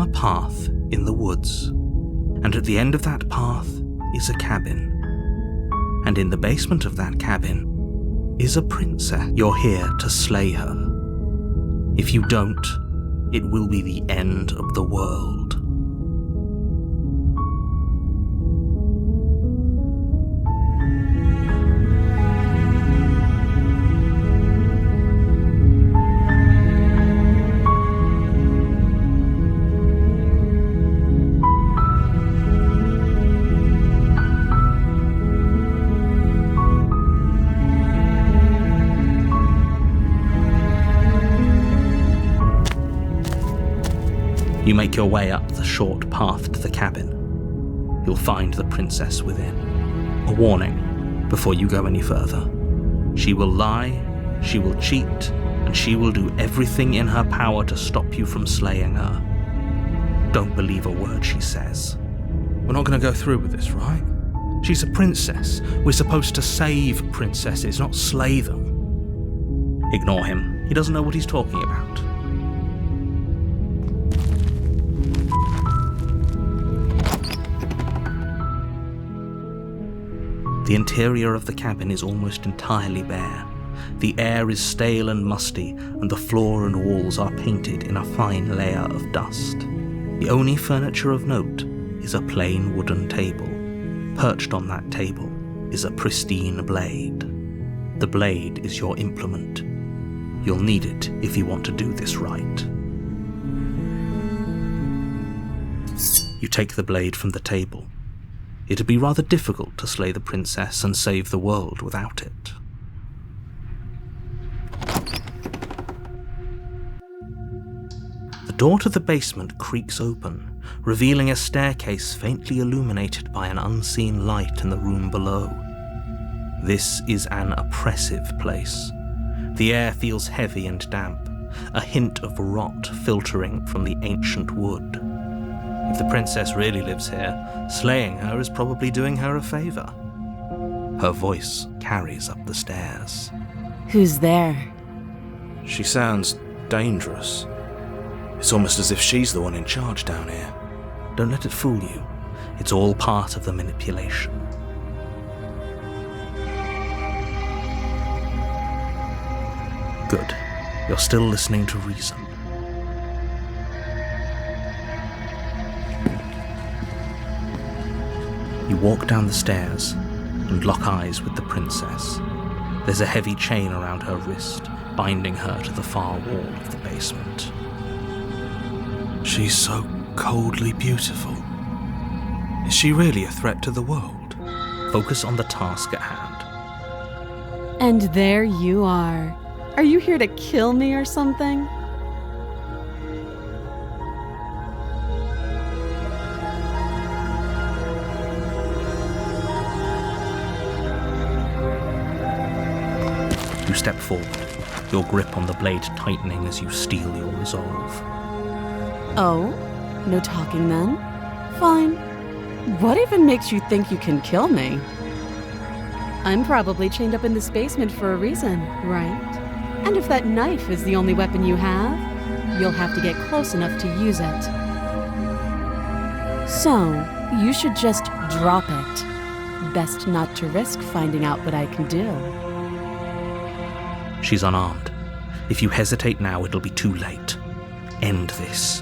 a path in the woods, and at the end of that path is a cabin. And in the basement of that cabin is a princess. You're here to slay her. If you don't, it will be the end of the world. You make your way up the short path to the cabin. You'll find the princess within. A warning before you go any further. She will lie, she will cheat, and she will do everything in her power to stop you from slaying her. Don't believe a word she says. We're not going to go through with this, right? She's a princess. We're supposed to save princesses, not slay them. Ignore him. He doesn't know what he's talking about. The interior of the cabin is almost entirely bare. The air is stale and musty, and the floor and walls are painted in a fine layer of dust. The only furniture of note is a plain wooden table. Perched on that table is a pristine blade. The blade is your implement. You'll need it if you want to do this right. You take the blade from the table. It'd be rather difficult to slay the princess and save the world without it. The door to the basement creaks open, revealing a staircase faintly illuminated by an unseen light in the room below. This is an oppressive place. The air feels heavy and damp, a hint of rot filtering from the ancient wood. If the princess really lives here, slaying her is probably doing her a favor. Her voice carries up the stairs. Who's there? She sounds dangerous. It's almost as if she's the one in charge down here. Don't let it fool you. It's all part of the manipulation. Good. You're still listening to reason. You walk down the stairs and lock eyes with the princess. There's a heavy chain around her wrist, binding her to the far wall of the basement. She's so coldly beautiful. Is she really a threat to the world? Focus on the task at hand. And there you are. Are you here to kill me or something? You step forward, your grip on the blade tightening as you steel your resolve. Oh? No talking then? Fine. What even makes you think you can kill me? I'm probably chained up in this basement for a reason, right? And if that knife is the only weapon you have, you'll have to get close enough to use it. So, you should just drop it. Best not to risk finding out what I can do. She's unarmed. If you hesitate now, it'll be too late. End this.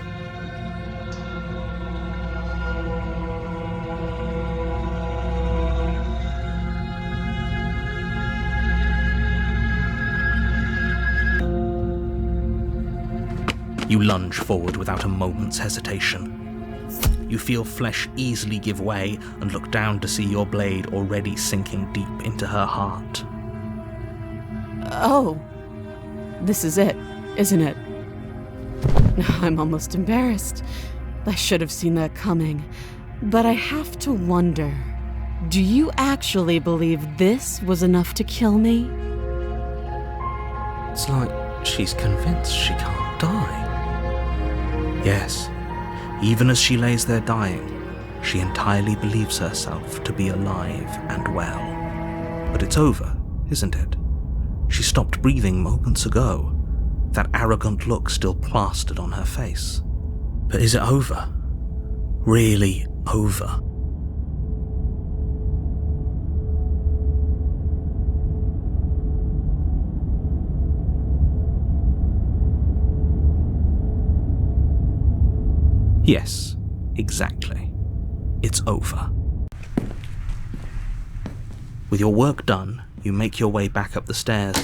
You lunge forward without a moment's hesitation. You feel flesh easily give way and look down to see your blade already sinking deep into her heart. Oh, this is it, isn't it? I'm almost embarrassed. I should have seen that coming. But I have to wonder, do you actually believe this was enough to kill me? It's like she's convinced she can't die. Yes, even as she lays there dying, she entirely believes herself to be alive and well. But it's over, isn't it? She stopped breathing moments ago, that arrogant look still plastered on her face. But is it over? Really over? Yes, exactly. It's over. With your work done, you make your way back up the stairs,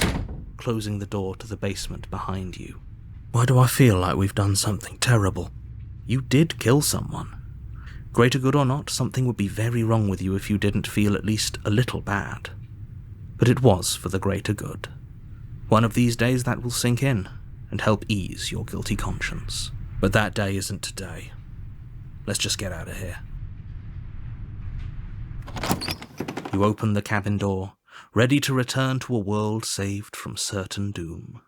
closing the door to the basement behind you. Why do I feel like we've done something terrible? You did kill someone. Greater good or not, something would be very wrong with you if you didn't feel at least a little bad. But it was for the greater good. One of these days that will sink in and help ease your guilty conscience. But that day isn't today. Let's just get out of here. You open the cabin door, ready to return to a world saved from certain doom.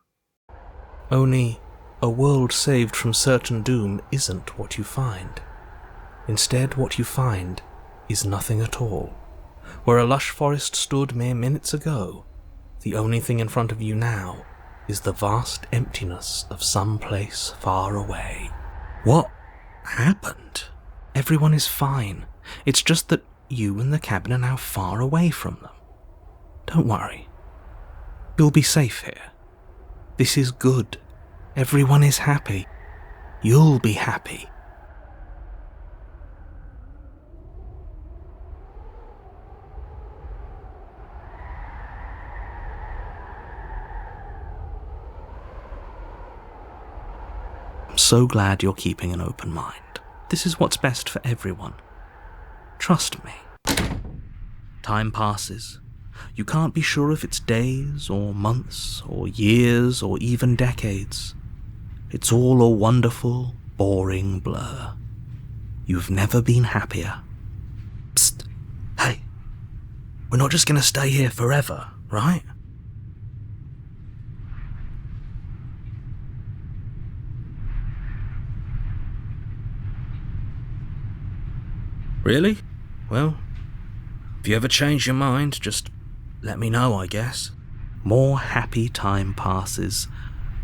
Only, a world saved from certain doom isn't what you find. Instead, what you find is nothing at all. Where a lush forest stood mere minutes ago, the only thing in front of you now is the vast emptiness of some place far away. What happened? Everyone is fine. It's just that you and the cabin are now far away from them. Don't worry. You'll be safe here. This is good. Everyone is happy. You'll be happy. I'm so glad you're keeping an open mind. This is what's best for everyone. Trust me. Time passes. You can't be sure if it's days or months or years or even decades. It's all a wonderful, boring blur. You've never been happier. Psst. Hey. We're not just going to stay here forever, right? Really? Well, if you ever change your mind, just let me know, I guess. More happy time passes,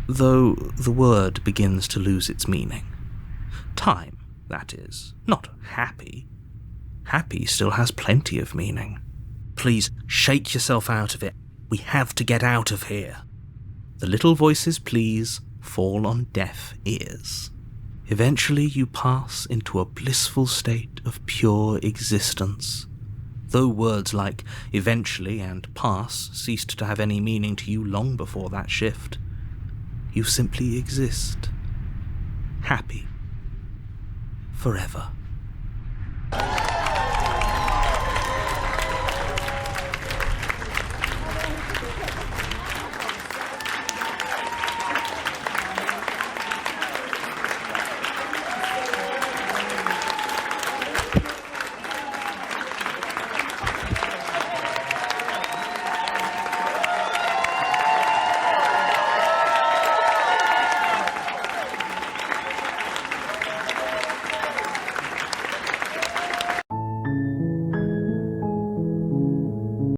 though the word begins to lose its meaning. Time, that is, not happy. Happy still has plenty of meaning. Please, shake yourself out of it. We have to get out of here. The little voices' pleas fall on deaf ears. Eventually you pass into a blissful state of pure existence. Though words like eventually and pass ceased to have any meaning to you long before that shift, you simply exist. Happy. Forever.